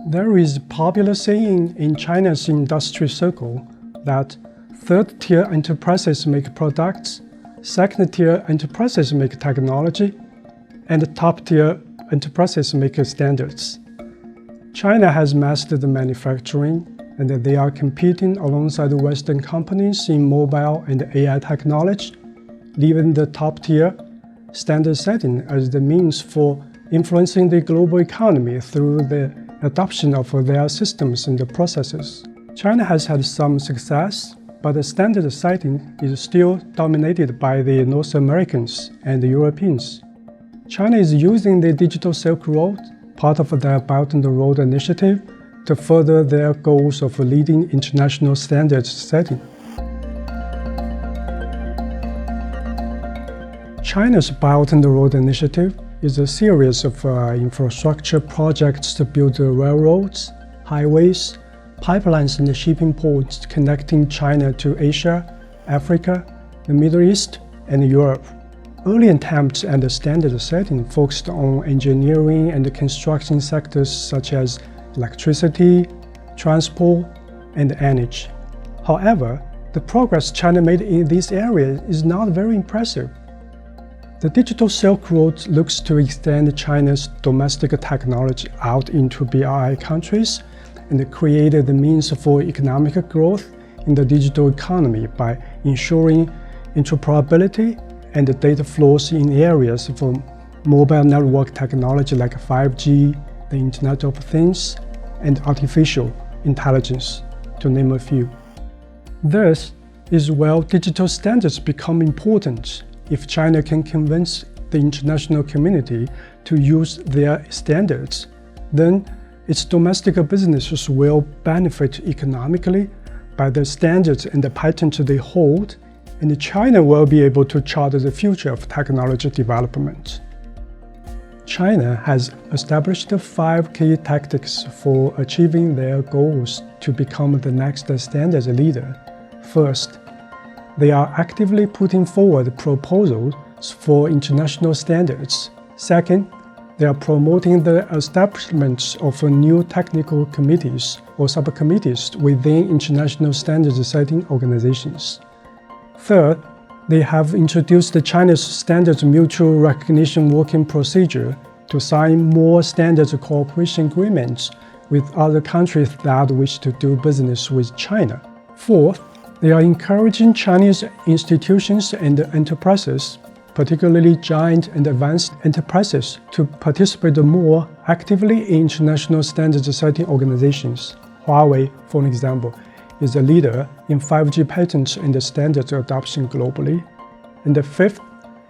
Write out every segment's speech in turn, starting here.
There is a popular saying in China's industry circle that third-tier enterprises make products, second-tier enterprises make technology, and top-tier enterprises make standards. China has mastered the manufacturing, and they are competing alongside Western companies in mobile and AI technology, leaving the top-tier standard setting as the means for influencing the global economy through the adoption of their systems and processes. China has had some success, but the standard setting is still dominated by the North Americans and the Europeans. China is using the Digital Silk Road, part of their Belt and Road initiative, to further their goals of leading international standards setting. China's Belt and Road initiative is a series of infrastructure projects to build railroads, highways, pipelines and shipping ports connecting China to Asia, Africa, the Middle East, and Europe. Early attempts at the standard setting focused on engineering and construction sectors such as electricity, transport, and energy. However, the progress China made in this area is not very impressive. The Digital Silk Road looks to extend China's domestic technology out into BRI countries and create the means for economic growth in the digital economy by ensuring interoperability and data flows in areas for mobile network technology like 5G, the Internet of Things, and artificial intelligence, to name a few. This is where digital standards become important. If China can convince the international community to use their standards, then its domestic businesses will benefit economically by the standards and the patents they hold, and China will be able to chart the future of technology development. China has established 5 key tactics for achieving their goals to become the next standards leader. First, they are actively putting forward proposals for international standards. Second, they are promoting the establishment of new technical committees or subcommittees within international standards setting organizations. Third, they have introduced the China's Standards Mutual Recognition Working Procedure to sign more standards cooperation agreements with other countries that wish to do business with China. Fourth, they are encouraging Chinese institutions and enterprises, particularly giant and advanced enterprises, to participate more actively in international standards setting organizations. Huawei, for example, is a leader in 5G patents and standards adoption globally. And the fifth,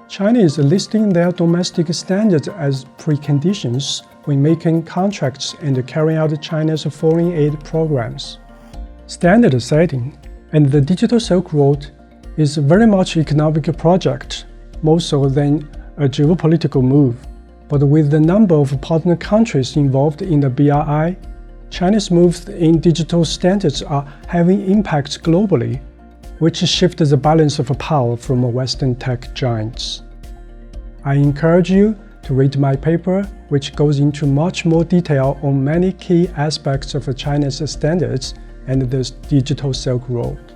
China is listing their domestic standards as preconditions when making contracts and carrying out China's foreign aid programs. Standard setting and the Digital Silk Road is very much an economic project, more so than a geopolitical move. But with the number of partner countries involved in the BRI, China's moves in digital standards are having impacts globally, which shifts the balance of power from Western tech giants. I encourage you to read my paper, which goes into much more detail on many key aspects of China's standards and the Digital Silk Road.